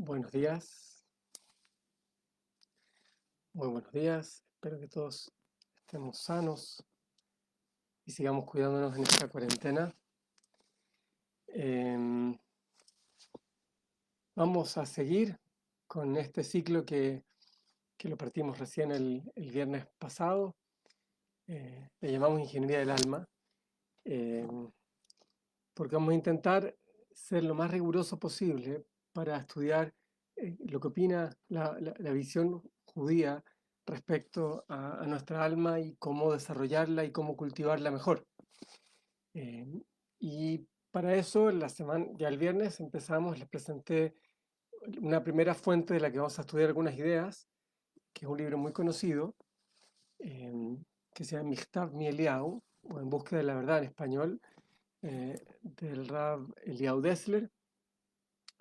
Buenos días, muy buenos días. Espero que todos estemos sanos y sigamos cuidándonos en esta cuarentena. Em, Vamos a seguir con este ciclo que lo partimos recién el viernes pasado. Le llamamos Ingeniería del Alma, em, porque vamos a intentar ser lo más riguroso posible para estudiar lo que opina la visión judía respecto a nuestra alma y cómo desarrollarla y cómo cultivarla mejor. Eh, y para eso, ya el viernes empezamos, les presenté una primera fuente de la que vamos a estudiar algunas ideas, que es un libro muy conocido, eh, que se llama Michtav Mieliau, o En búsqueda de la verdad en español, del Rav Eliyahu Dessler.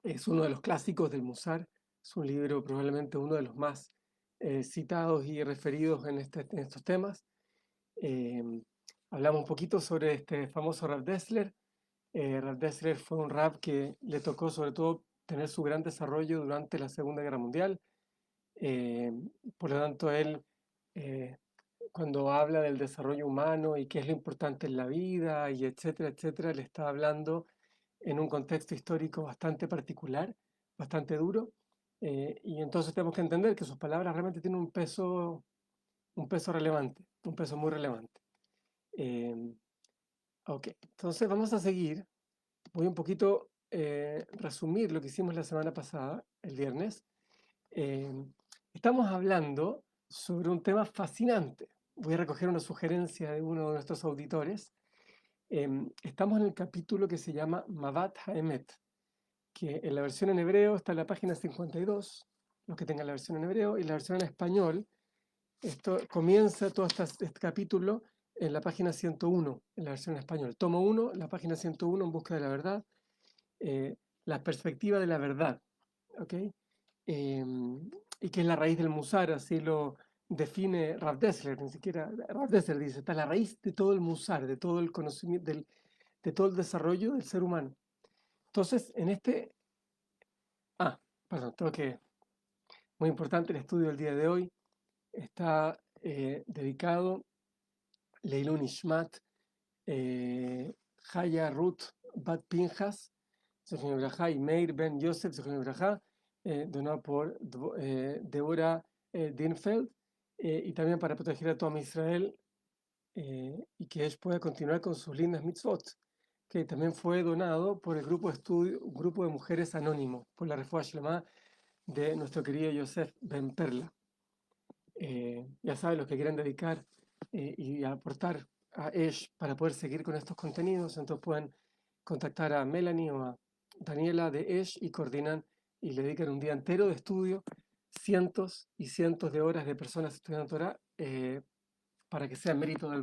Es uno de los clásicos del Musar, es un libro probablemente uno de los más citados y referidos en estos temas. Eh, Hablamos un poquito sobre este famoso Rav Dessler. Rav Dessler fue un Rav que le tocó sobre todo tener su gran desarrollo durante la Segunda Guerra Mundial. Eh, por lo tanto, él, eh, cuando habla del desarrollo humano y qué es lo importante en la vida y etcétera, etcétera, le está hablando en un contexto histórico bastante particular, bastante duro. Y entonces tenemos que entender que sus palabras realmente tienen un peso relevante, un peso muy relevante. Eh, ok, entonces vamos a seguir. Voy un poquito resumir lo que hicimos la semana pasada, el viernes. Eh, Estamos hablando sobre un tema fascinante. Voy a recoger una sugerencia de uno de nuestros auditores. Estamos en el capítulo que se llama Mavat Haemet, que en la versión en hebreo está en la página 52, los que tengan la versión en hebreo, y la versión en español, esto comienza todo este capítulo en la página 101, en la versión en español. Tomo 1, la página 101, En busca de la verdad, eh, la perspectiva de la verdad, ¿ok? Y que es la raíz del Musar, así lo define Rav Dessler, ni siquiera Rav Dessler dice, está la raíz de todo el Musar, de todo el conocimiento, de todo el desarrollo del ser humano. Entonces, ah, perdón, muy importante, el estudio del día de hoy está dedicado Leilun Ishmat, Haya Ruth Bat Pinjas, Zechron Libraja, y Meir Ben Yosef, Zechron Libraja, donado por Deborah Dinfeld, y también para proteger a todo Israel y que él pueda continuar con sus lindas mitzvot, que también fue donado por el grupo de estudio, un grupo de mujeres anónimo, por la Refuah Shlema de nuestro querido Yosef Ben Perla. Ya saben, los que quieran dedicar y aportar a Esh para poder seguir con estos contenidos, entonces pueden contactar a Melanie o a Daniela de Esh y coordinan y le dedican un día entero de estudio, cientos y cientos de horas de personas estudiando Torah para que sea mérito de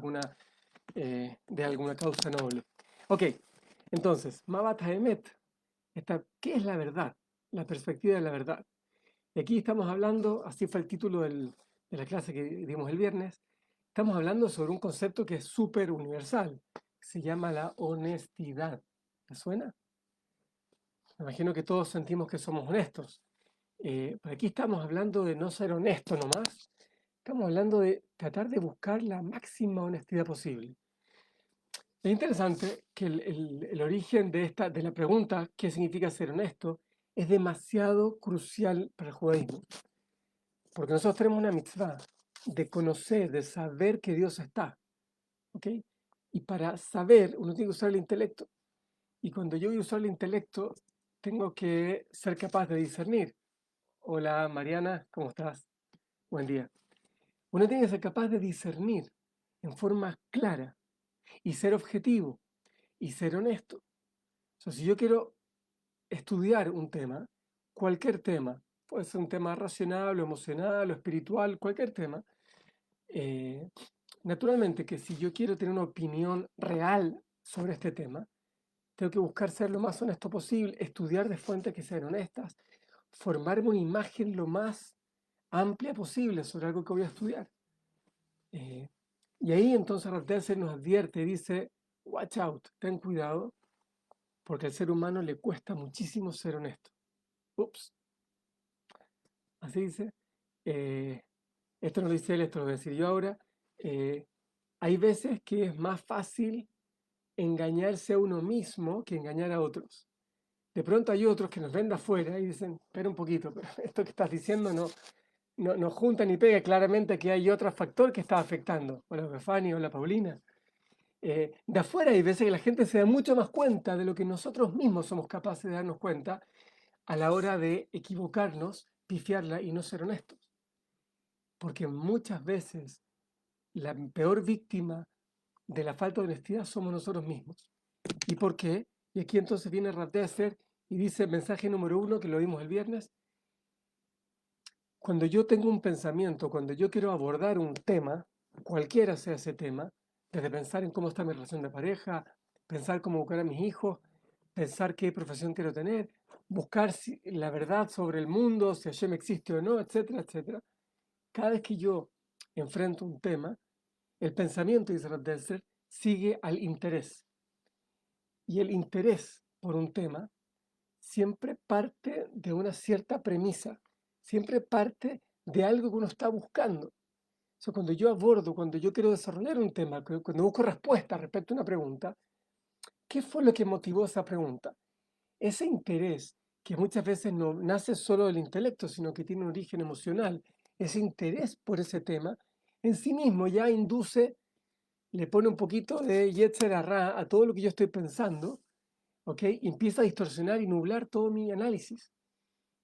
alguna causa noble. Ok, entonces, Mabat Haemet, ¿qué es la verdad? La perspectiva de la verdad. Y aquí estamos hablando, así fue el título de la clase que dimos el viernes, estamos hablando sobre un concepto que es súper universal, se llama la honestidad. ¿Te suena? Me imagino que todos sentimos que somos honestos. Pero aquí estamos hablando de no ser honesto nomás, estamos hablando de tratar de buscar la máxima honestidad posible. Es interesante que el origen de la pregunta, ¿qué significa ser honesto?, es demasiado crucial para el judaísmo. Porque nosotros tenemos una mitzvah de conocer, de saber que Dios está. ¿Ok? Y para saber, uno tiene que usar el intelecto. Y cuando yo voy a usar el intelecto, tengo que ser capaz de discernir. Hola Mariana, ¿cómo estás? Buen día. Uno tiene que ser capaz de discernir en forma clara y ser objetivo y ser honesto. O sea, si yo quiero estudiar un tema, cualquier tema, puede ser un tema racional o emocional o espiritual, cualquier tema, eh, naturalmente que si yo quiero tener una opinión real sobre este tema, tengo que buscar ser lo más honesto posible, estudiar de fuentes que sean honestas, formarme una imagen lo más amplia posible sobre algo que voy a estudiar. Eh, y ahí entonces Rav Dessler nos advierte, dice, watch out, ten cuidado, porque al ser humano le cuesta muchísimo ser honesto. Ups. así dice. Esto no lo dice él, esto lo voy a decir yo ahora. Hay veces que es más fácil engañarse a uno mismo que engañar a otros. De pronto hay otros que nos ven de afuera y dicen, espera un poquito, pero esto que estás diciendo no junta ni pega. Claramente que hay otro factor que está afectando. Hola, Fanny, hola, Paulina. De afuera hay veces que la gente se da mucho más cuenta de lo que nosotros mismos somos capaces de darnos cuenta a la hora de equivocarnos, pifiarla y no ser honestos. Porque muchas veces la peor víctima de la falta de honestidad somos nosotros mismos. ¿Y por qué? Y aquí entonces viene Rav Deser y dice, mensaje número 1, que lo vimos el viernes: cuando yo tengo un pensamiento, cuando yo quiero abordar un tema, cualquiera sea ese tema, desde pensar en cómo está mi relación de pareja, pensar cómo educar a mis hijos, pensar qué profesión quiero tener, buscar la verdad sobre el mundo, si Hashem existe o no, etcétera, etcétera. Cada vez que yo enfrento un tema, el pensamiento, dice Rav Deser, sigue al interés. Y el interés por un tema siempre parte de una cierta premisa, siempre parte de algo que uno está buscando. O sea, cuando yo abordo, cuando yo quiero desarrollar un tema, cuando busco respuesta respecto a una pregunta, ¿qué fue lo que motivó esa pregunta? Ese interés, que muchas veces no nace solo del intelecto, sino que tiene un origen emocional, ese interés por ese tema, en sí mismo ya induce, le pone un poquito de Yetzer Hará a todo lo que yo estoy pensando, ¿ok? Y empieza a distorsionar y nublar todo mi análisis.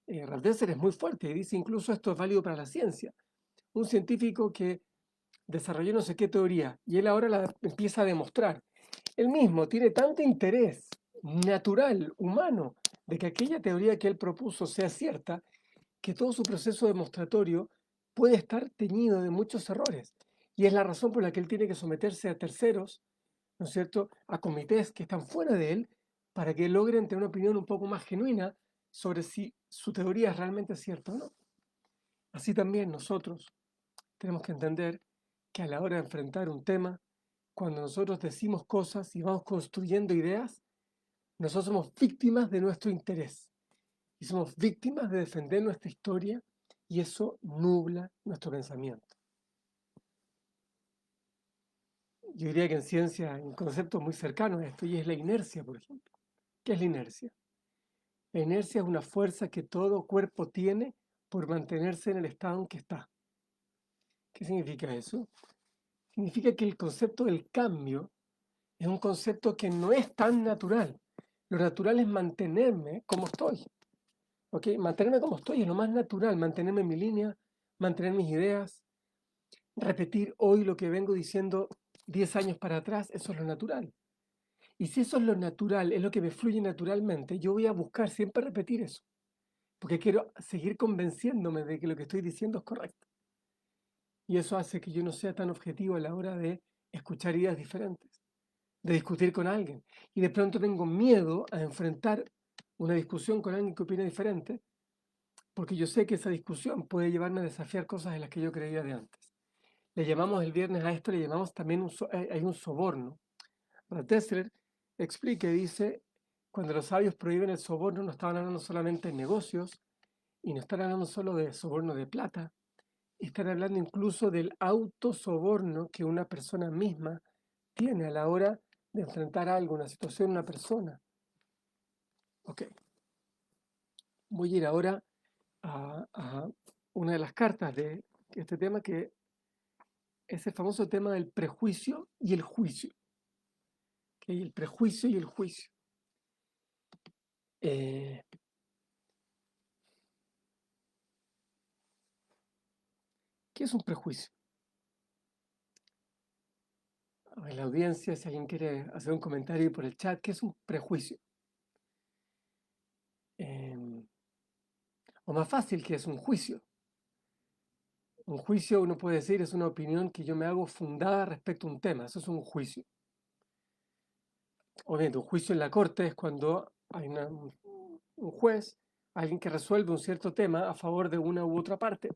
Rav Deser es muy fuerte y dice incluso esto es válido para la ciencia. Un científico que desarrolló no sé qué teoría y él ahora la empieza a demostrar. Él mismo tiene tanto interés natural, humano, de que aquella teoría que él propuso sea cierta, que todo su proceso demostratorio puede estar teñido de muchos errores. Y es la razón por la que él tiene que someterse a terceros, ¿no es cierto?, a comités que están fuera de él, para que logren tener una opinión un poco más genuina sobre si su teoría es realmente cierta o no. Así también nosotros tenemos que entender que a la hora de enfrentar un tema, cuando nosotros decimos cosas y vamos construyendo ideas, nosotros somos víctimas de nuestro interés y somos víctimas de defender nuestra historia, y eso nubla nuestro pensamiento. Yo diría que en ciencia hay un concepto muy cercano a esto, y es la inercia, por ejemplo. ¿Qué es la inercia? La inercia es una fuerza que todo cuerpo tiene por mantenerse en el estado en que está. ¿Qué significa eso? Significa que el concepto del cambio es un concepto que no es tan natural. Lo natural es mantenerme como estoy. ¿Ok? Mantenerme como estoy es lo más natural, mantenerme en mi línea, mantener mis ideas, repetir hoy lo que vengo diciendo 10 años para atrás, eso es lo natural. Y si eso es lo natural, es lo que me fluye naturalmente, yo voy a buscar siempre repetir eso, porque quiero seguir convenciéndome de que lo que estoy diciendo es correcto. Y eso hace que yo no sea tan objetivo a la hora de escuchar ideas diferentes, de discutir con alguien. Y de pronto tengo miedo a enfrentar una discusión con alguien que opina diferente, porque yo sé que esa discusión puede llevarme a desafiar cosas en las que yo creía de antes. Le llamamos el viernes a esto, le llamamos también, hay un soborno. Tesler explica y dice, cuando los sabios prohíben el soborno, no estaban hablando solamente de negocios, y no están hablando solo de soborno de plata, están hablando incluso del autosoborno que una persona misma tiene a la hora de enfrentar algo, una situación, una persona. Ok, voy a ir ahora a una de las cartas de este tema, que es el famoso tema del prejuicio y el juicio. ¿Okay? El prejuicio y el juicio. ¿Qué es un prejuicio? A ver, la audiencia, si alguien quiere hacer un comentario por el chat, ¿qué es un prejuicio? O más fácil, ¿qué es un juicio? Un juicio, uno puede decir, es una opinión que yo me hago fundada respecto a un tema. Eso es un juicio. Obviamente, un juicio en la corte es cuando hay un juez, alguien que resuelve un cierto tema a favor de una u otra parte.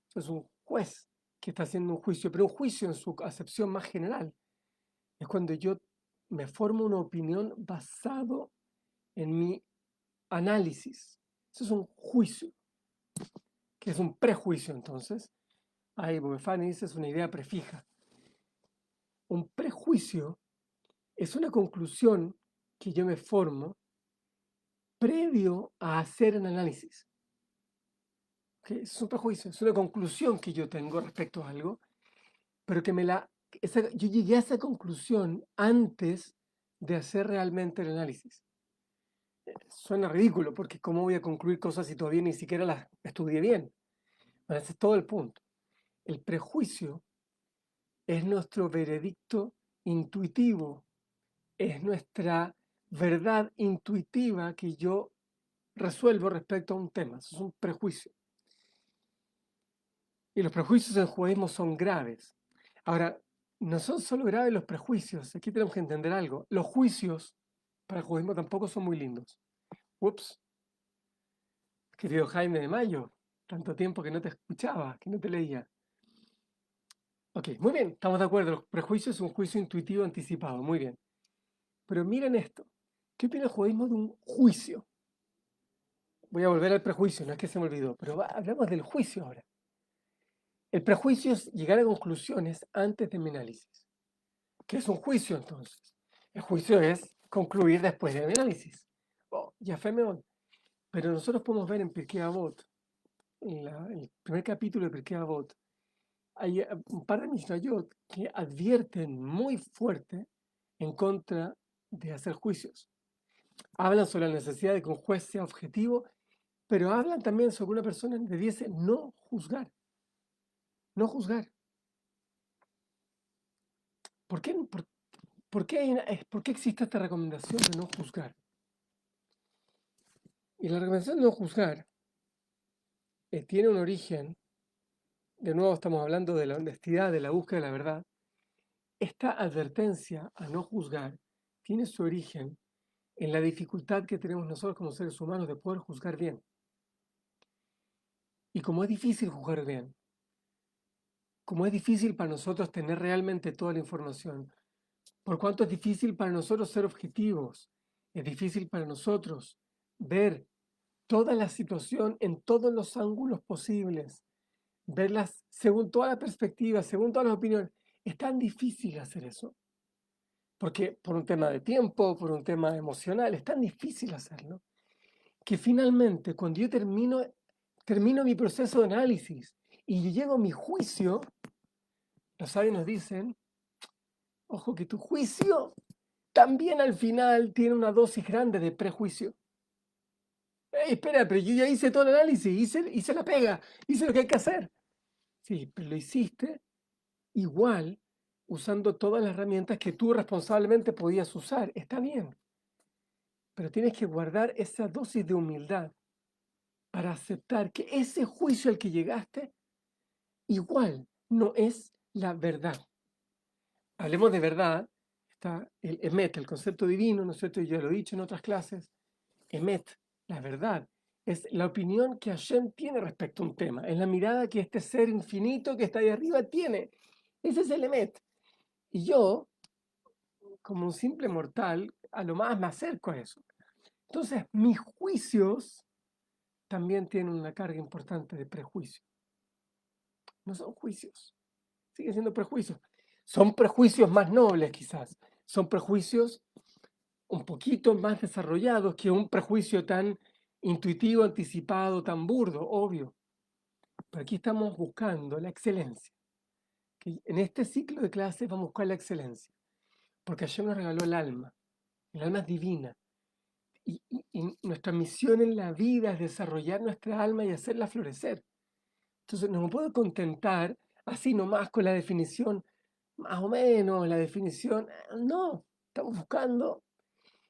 Eso es un juez que está haciendo un juicio, pero un juicio en su acepción más general es cuando yo me formo una opinión basado en mi análisis. Eso es un juicio. que es un prejuicio entonces. Ahí Bobefani dice, es una idea prefija. Un prejuicio es una conclusión que yo me formo previo a hacer un análisis. ¿Okay? Es un prejuicio, es una conclusión que yo tengo respecto a algo, pero que yo llegué a esa conclusión antes de hacer realmente el análisis. Suena ridículo, porque ¿cómo voy a concluir cosas si todavía ni siquiera las estudié bien? Bueno, ese es todo el punto. El prejuicio es nuestro veredicto intuitivo, es nuestra verdad intuitiva que yo resuelvo respecto a un tema. Eso es un prejuicio. Y los prejuicios en el judaísmo son graves. Ahora, no son solo graves los prejuicios, aquí tenemos que entender algo. Los juicios para el judaísmo tampoco son muy lindos. Ups, querido Jaime de Mayo, tanto tiempo que no te escuchaba, que no te leía. Ok, muy bien, estamos de acuerdo. Los prejuicios es un juicio intuitivo anticipado, muy bien. Pero miren esto. ¿Qué opina el judaísmo de un juicio? Voy a volver al prejuicio, no es que se me olvidó, pero hablamos del juicio ahora. El prejuicio es llegar a conclusiones antes de mi análisis. ¿Qué es un juicio entonces? El juicio es concluir después de mi análisis. Oh, ya fue meón. Pero nosotros podemos ver en Pirkei Avot, en el primer capítulo de Pirkei Avot, hay un par de Mishnayot que advierten muy fuerte en contra de hacer juicios. Hablan sobre la necesidad de que un juez sea objetivo, pero hablan también sobre una persona que debiese no juzgar. No juzgar. ¿Por qué, por qué existe esta recomendación de no juzgar? Y la recomendación de no juzgar tiene un origen, de nuevo estamos hablando de la honestidad, de la búsqueda de la verdad. Esta advertencia a no juzgar tiene su origen en la dificultad que tenemos nosotros como seres humanos de poder juzgar bien. Y como es difícil juzgar bien, como es difícil para nosotros tener realmente toda la información, por cuanto es difícil para nosotros ser objetivos, es difícil para nosotros ver toda la situación en todos los ángulos posibles, verlas según toda la perspectiva, según todas las opiniones. Es tan difícil hacer eso, porque por un tema de tiempo, por un tema emocional, es tan difícil hacerlo, que finalmente cuando yo termino mi proceso de análisis y yo llego a mi juicio, los sabios nos dicen, ojo que tu juicio también al final tiene una dosis grande de prejuicio. Espera, pero yo ya hice todo el análisis, hice la pega, hice lo que hay que hacer. Sí, pero lo hiciste igual usando todas las herramientas que tú responsablemente podías usar. Está bien, pero tienes que guardar esa dosis de humildad para aceptar que ese juicio al que llegaste igual no es la verdad. Hablemos de verdad, está el emet, el concepto divino, ¿no es cierto? Yo lo he dicho en otras clases. Emet, la verdad, es la opinión que Hashem tiene respecto a un tema, es la mirada que este ser infinito que está ahí arriba tiene. Ese es el emet. Y yo, como un simple mortal, a lo más me acerco a eso. Entonces, mis juicios también tienen una carga importante de prejuicio. No son juicios, siguen siendo prejuicios. Son prejuicios más nobles quizás, son prejuicios un poquito más desarrollados que un prejuicio tan intuitivo, anticipado, tan burdo, obvio. Pero aquí estamos buscando la excelencia. Que en este ciclo de clases vamos a buscar la excelencia, porque ayer nos regaló el alma es divina. Y nuestra misión en la vida es desarrollar nuestra alma y hacerla florecer. Entonces no me puedo contentar así nomás con la definición, más o menos, la definición. No, estamos buscando.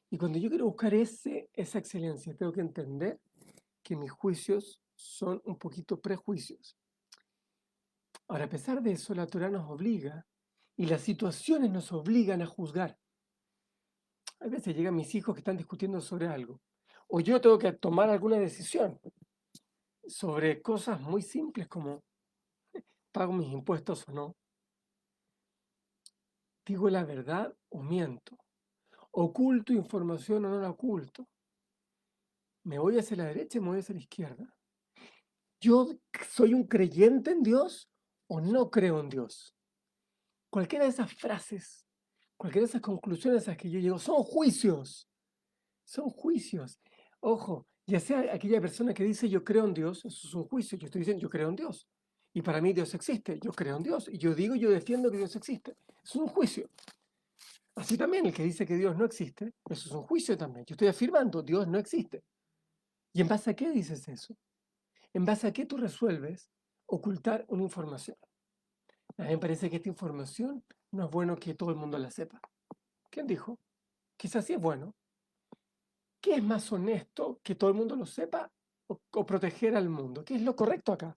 Y cuando yo quiero buscar esa excelencia, tengo que entender que mis juicios son un poquito prejuicios. Ahora, a pesar de eso, la Torah nos obliga y las situaciones nos obligan a juzgar. A veces llegan mis hijos que están discutiendo sobre algo, o yo tengo que tomar alguna decisión sobre cosas muy simples como pago mis impuestos o no, digo la verdad o miento, oculto información o no la oculto, me voy hacia la derecha y me voy hacia la izquierda. ¿Yo soy un creyente en Dios o no creo en Dios? Cualquiera de esas frases, cualquiera de esas conclusiones a las que yo llego, son juicios. Son juicios. Ojo, ya sea aquella persona que dice yo creo en Dios, eso es un juicio. Yo estoy diciendo yo creo en Dios. Y para mí Dios existe. Yo creo en Dios. Y yo digo, yo defiendo que Dios existe. Es un juicio. Así también el que dice que Dios no existe, eso es un juicio también. Yo estoy afirmando, Dios no existe. ¿Y en base a qué dices eso? ¿En base a qué tú resuelves ocultar una información? A mí me parece que esta información no es bueno que todo el mundo la sepa. ¿Quién dijo? Quizás sí es bueno. ¿Qué es más honesto, que todo el mundo lo sepa o proteger al mundo? ¿Qué es lo correcto acá?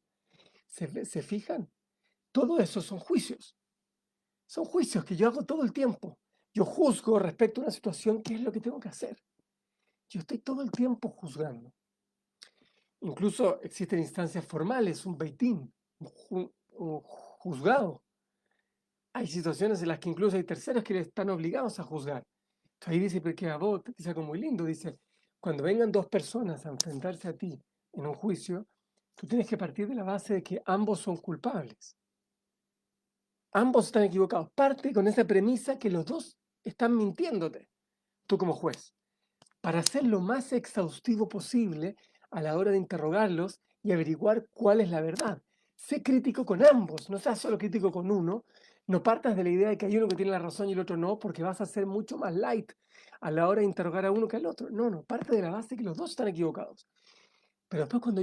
¿Se fijan? Todo eso son juicios. Son juicios que yo hago todo el tiempo. Yo juzgo respecto a una situación, ¿qué es lo que tengo que hacer? Yo estoy todo el tiempo juzgando. Incluso existen instancias formales, un beitín, un juzgado. Hay situaciones en las que incluso hay terceros que están obligados a juzgar. Entonces ahí dice Pirkei Avot, dice algo muy lindo, dice, cuando vengan dos personas a enfrentarse a ti en un juicio, tú tienes que partir de la base de que ambos son culpables. Ambos están equivocados. Parte con esa premisa que los dos están mintiéndote, tú como juez, para ser lo más exhaustivo posible a la hora de interrogarlos y averiguar cuál es la verdad. Sé crítico con ambos, no seas solo crítico con uno. No partas de la idea de que hay uno que tiene la razón y el otro no, porque vas a ser mucho más light a la hora de interrogar a uno que al otro. No, parte de la base de que los dos están equivocados. Pero después cuando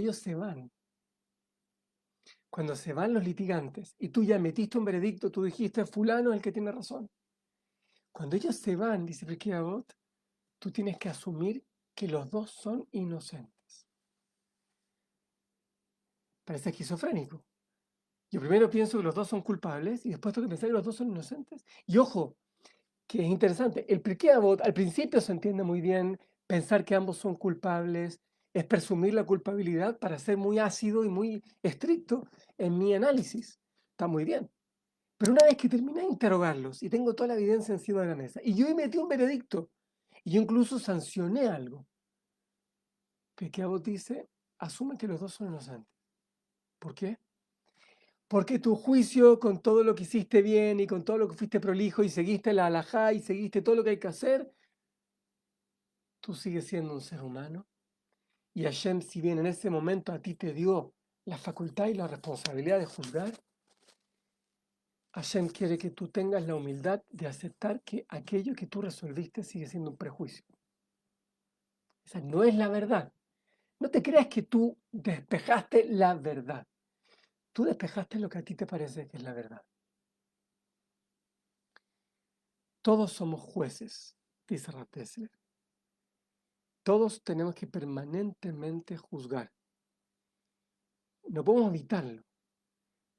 se van los litigantes y tú ya metiste un veredicto, tú dijiste, fulano es el que tiene razón. Cuando ellos se van, dice Pirkei Avot, tú tienes que asumir que los dos son inocentes. Parece esquizofrénico. Yo primero pienso que los dos son culpables y después tengo que pensar que los dos son inocentes. Y ojo, que es interesante, el Pirkei Avot al principio se entiende muy bien, pensar que ambos son culpables, es presumir la culpabilidad para ser muy ácido y muy estricto en mi análisis. Está muy bien. Pero una vez que terminé de interrogarlos y tengo toda la evidencia encima de la mesa, y yo metí un veredicto, y yo incluso sancioné algo, Pirkei Avot dice, asume que los dos son inocentes. ¿Por qué? Porque tu juicio, con todo lo que hiciste bien y con todo lo que fuiste prolijo y seguiste la halajá y seguiste todo lo que hay que hacer, tú sigues siendo un ser humano. Y Hashem, si bien en ese momento a ti te dio la facultad y la responsabilidad de juzgar, Hashem quiere que tú tengas la humildad de aceptar que aquello que tú resolviste sigue siendo un prejuicio. Esa no es la verdad. No te creas que tú despejaste la verdad. Tú despejaste lo que a ti te parece que es la verdad. Todos somos jueces, dice Rav Dessler. Todos tenemos que permanentemente juzgar. No podemos evitarlo.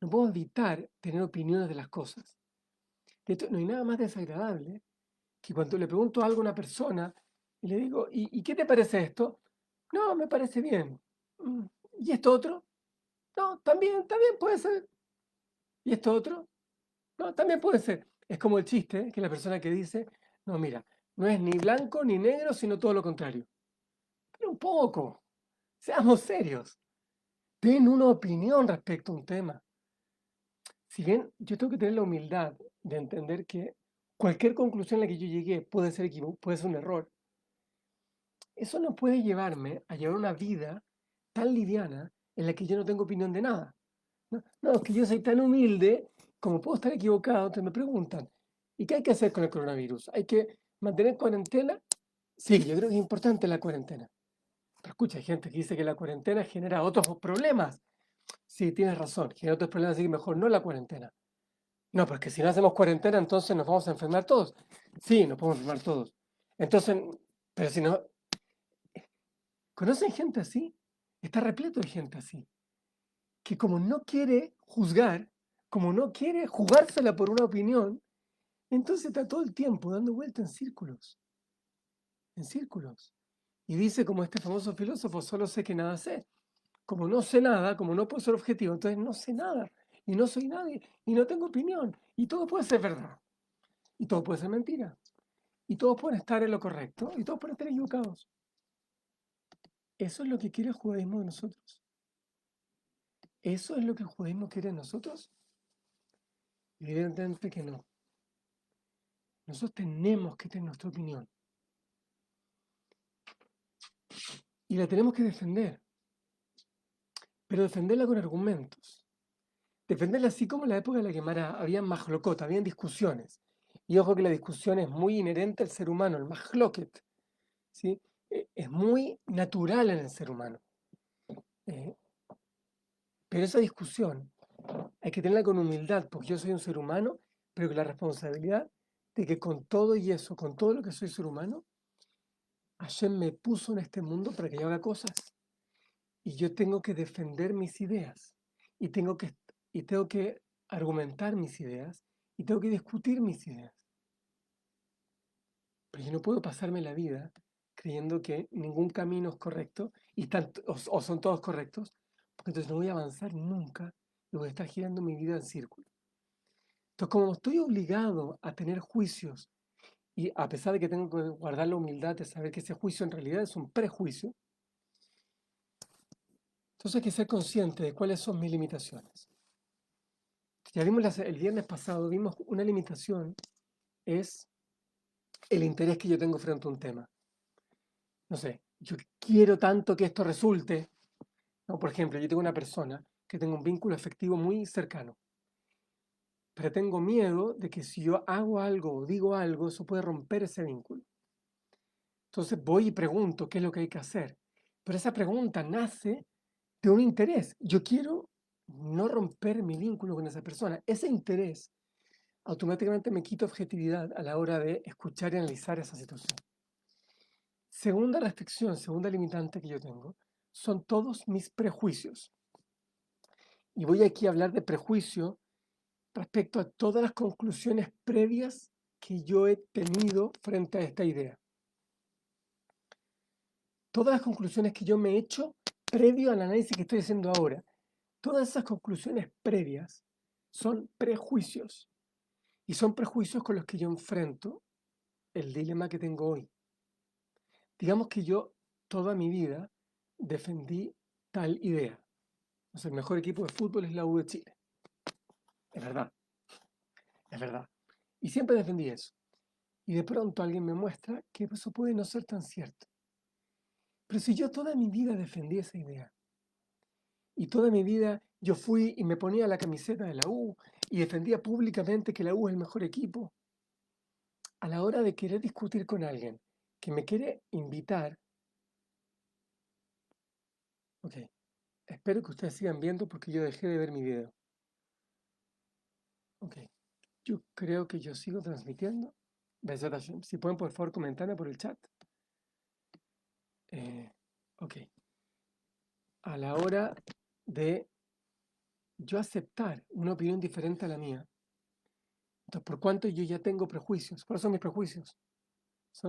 No podemos evitar tener opiniones de las cosas. De hecho, no hay nada más desagradable que cuando le pregunto algo a una persona y le digo, ¿y qué te parece esto? No, me parece bien. ¿Y esto otro? No, también puede ser. ¿Y esto otro? No, también puede ser. Es como el chiste, que la persona que dice, no, mira, no es ni blanco ni negro, sino todo lo contrario. Pero un poco, seamos serios. Den una opinión respecto a un tema. Si bien yo tengo que tener la humildad de entender que cualquier conclusión a la que yo llegué puede ser puede ser un error, eso no puede llevarme a llevar una vida tan liviana en la que yo no tengo opinión de nada. No, es que yo soy tan humilde, como puedo estar equivocado, entonces me preguntan, ¿y qué hay que hacer con el coronavirus? ¿Hay que mantener cuarentena? Sí, yo creo que es importante la cuarentena. Pero escucha, hay gente que dice que la cuarentena genera otros problemas. Sí, tienes razón, genera otros problemas, así que mejor no la cuarentena. No, porque si no hacemos cuarentena, entonces nos vamos a enfermar todos. Sí, nos podemos enfermar todos. Entonces, pero si no, ¿conocen gente así? Está repleto de gente así, que como no quiere juzgar, como no quiere jugársela por una opinión, entonces está todo el tiempo dando vuelta en círculos, en círculos. Y dice como este famoso filósofo, solo sé que nada sé. Como no sé nada, como no puedo ser objetivo, entonces no sé nada. Y no soy nadie. Y no tengo opinión. Y todo puede ser verdad. Y todo puede ser mentira. Y todos pueden estar en lo correcto. Y todos pueden estar equivocados. Eso es lo que quiere el judaísmo de nosotros. ¿Eso es lo que el judaísmo quiere de nosotros? Evidentemente que no. Nosotros tenemos que tener nuestra opinión y la tenemos que defender, pero defenderla con argumentos. Defenderla así como en la época de la Gemara había majlokot, habían discusiones. Y ojo que la discusión es muy inherente al ser humano, el majloket, ¿sí? Es muy natural en el ser humano. Eh, pero esa discusión hay que tenerla con humildad, porque yo soy un ser humano, pero con la responsabilidad de que con todo y eso, con todo lo que soy ser humano, Hashem me puso en este mundo para que yo haga cosas. Y yo tengo que defender mis ideas. Y tengo que argumentar mis ideas. Y tengo que discutir mis ideas. Pero yo no puedo pasarme la vida creyendo que ningún camino es correcto o son todos correctos, porque entonces no voy a avanzar nunca y voy a estar girando mi vida en círculo. Entonces, como estoy obligado a tener juicios, y a pesar de que tengo que guardar la humildad de saber que ese juicio en realidad es un prejuicio, entonces hay que ser consciente de cuáles son mis limitaciones. Ya vimos el viernes pasado, vimos una limitación es el interés que yo tengo frente a un tema. No sé, yo quiero tanto que esto resulte, ¿no? Por ejemplo, yo tengo una persona que tengo un vínculo afectivo muy cercano, pero tengo miedo de que si yo hago algo o digo algo, eso puede romper ese vínculo. Entonces voy y pregunto qué es lo que hay que hacer. Pero esa pregunta nace de un interés. Yo quiero no romper mi vínculo con esa persona. Ese interés automáticamente me quita objetividad a la hora de escuchar y analizar esa situación. Segunda restricción, segunda limitante que yo tengo, son todos mis prejuicios. Y voy aquí a hablar de prejuicio respecto a todas las conclusiones previas que yo he tenido frente a esta idea. Todas las conclusiones que yo me he hecho previo al análisis que estoy haciendo ahora. Todas esas conclusiones previas son prejuicios. Y son prejuicios con los que yo enfrento el dilema que tengo hoy. Digamos que yo toda mi vida defendí tal idea. O sea, el mejor equipo de fútbol es la U de Chile. Es verdad, es verdad. Y siempre defendí eso. Y de pronto alguien me muestra que eso puede no ser tan cierto. Pero si yo toda mi vida defendí esa idea, y toda mi vida yo fui y me ponía la camiseta de la U y defendía públicamente que la U es el mejor equipo, a la hora de querer discutir con alguien que me quiere invitar, ok, espero que ustedes sigan viendo porque yo dejé de ver mi video. Ok, yo creo que yo sigo transmitiendo. Besat Hashem. Si pueden por favor comentarme por el chat. Ok, a la hora de yo aceptar una opinión diferente a la mía, entonces por cuanto yo ya tengo prejuicios, ¿cuáles son mis prejuicios?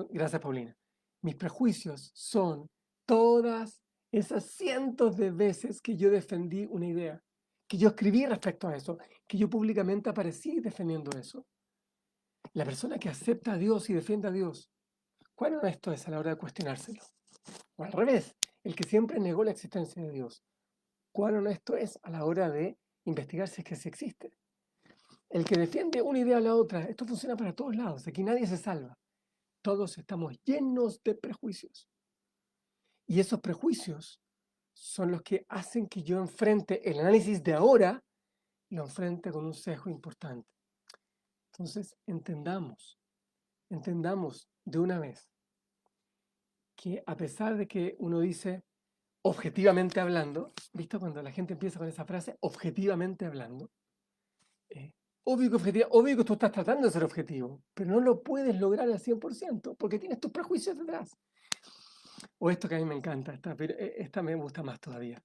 Gracias, Paulina. Mis prejuicios son todas esas cientos de veces que yo defendí una idea, que yo escribí respecto a eso, que yo públicamente aparecí defendiendo eso. La persona que acepta a Dios y defiende a Dios, ¿cuál honesto es a la hora de cuestionárselo? O al revés, el que siempre negó la existencia de Dios, ¿cuál honesto es a la hora de investigar si es que sí existe? El que defiende una idea a la otra, esto funciona para todos lados, aquí nadie se salva. Todos estamos llenos de prejuicios. Y esos prejuicios son los que hacen que yo enfrente el análisis de ahora, lo enfrente con un sesgo importante. Entonces, entendamos de una vez que a pesar de que uno dice objetivamente hablando, ¿viste? Cuando la gente empieza con esa frase, objetivamente hablando, obvio que tú estás tratando de ser objetivo, pero no lo puedes lograr al 100% porque tienes tus prejuicios detrás. O esto que a mí me encanta, esta me gusta más todavía.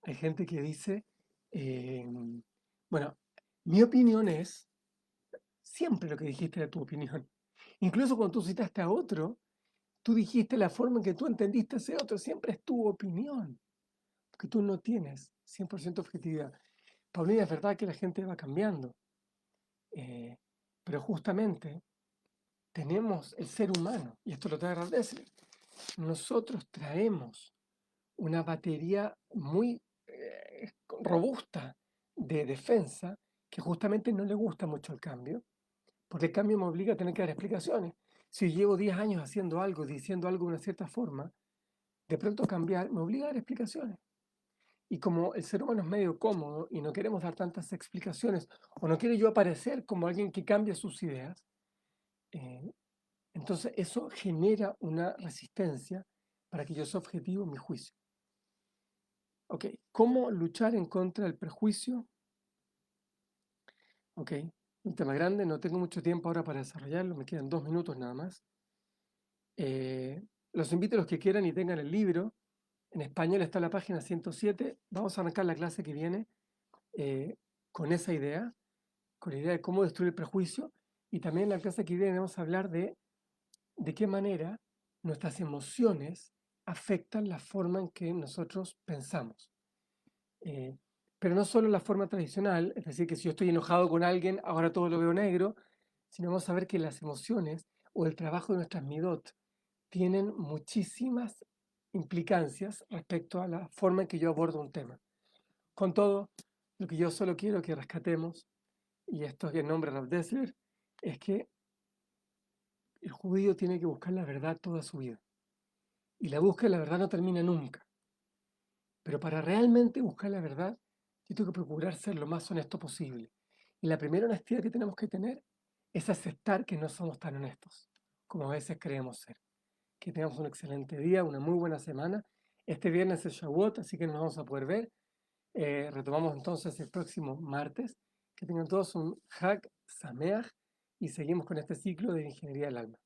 Hay gente que dice, bueno, mi opinión es siempre lo que dijiste era tu opinión. Incluso cuando tú citaste a otro, tú dijiste la forma en que tú entendiste a ese otro, siempre es tu opinión, porque tú no tienes 100% objetividad. Paulina, es verdad que la gente va cambiando, pero justamente tenemos el ser humano, y esto lo trae Rav Dessler, nosotros traemos una batería muy robusta de defensa, que justamente no le gusta mucho el cambio, porque el cambio me obliga a tener que dar explicaciones. Si llevo 10 años haciendo algo, diciendo algo de una cierta forma, de pronto cambiar me obliga a dar explicaciones. Y como el ser humano es medio cómodo y no queremos dar tantas explicaciones, o no quiero yo aparecer como alguien que cambia sus ideas, eh, entonces eso genera una resistencia para que yo sea objetivo en mi juicio. Ok, ¿cómo luchar en contra del prejuicio? Ok, un tema grande, no tengo mucho tiempo ahora para desarrollarlo, me quedan 2 minutos nada más. Los invito a los que quieran y tengan el libro. En español está la página 107. Vamos a arrancar la clase que viene eh, con esa idea, con la idea de cómo destruir el prejuicio. Y también en la clase que viene vamos a hablar de qué manera nuestras emociones afectan la forma en que nosotros pensamos. Eh, pero no solo la forma tradicional, es decir, que si yo estoy enojado con alguien, ahora todo lo veo negro, sino vamos a ver que las emociones o el trabajo de nuestras midot tienen muchísimas implicancias respecto a la forma en que yo abordo un tema. Con todo, lo que yo solo quiero que rescatemos, y esto es el nombre de Rav Dessler, es que el judío tiene que buscar la verdad toda su vida. Y la búsqueda de la verdad no termina nunca. Pero para realmente buscar la verdad, yo tengo que procurar ser lo más honesto posible. Y la primera honestidad que tenemos que tener es aceptar que no somos tan honestos como a veces creemos ser. Que tengamos un excelente día, una muy buena semana. Este viernes es Shavuot, así que nos vamos a poder ver. Retomamos entonces el próximo martes. Que tengan todos un Hag Sameach y seguimos con este ciclo de Ingeniería del Alma.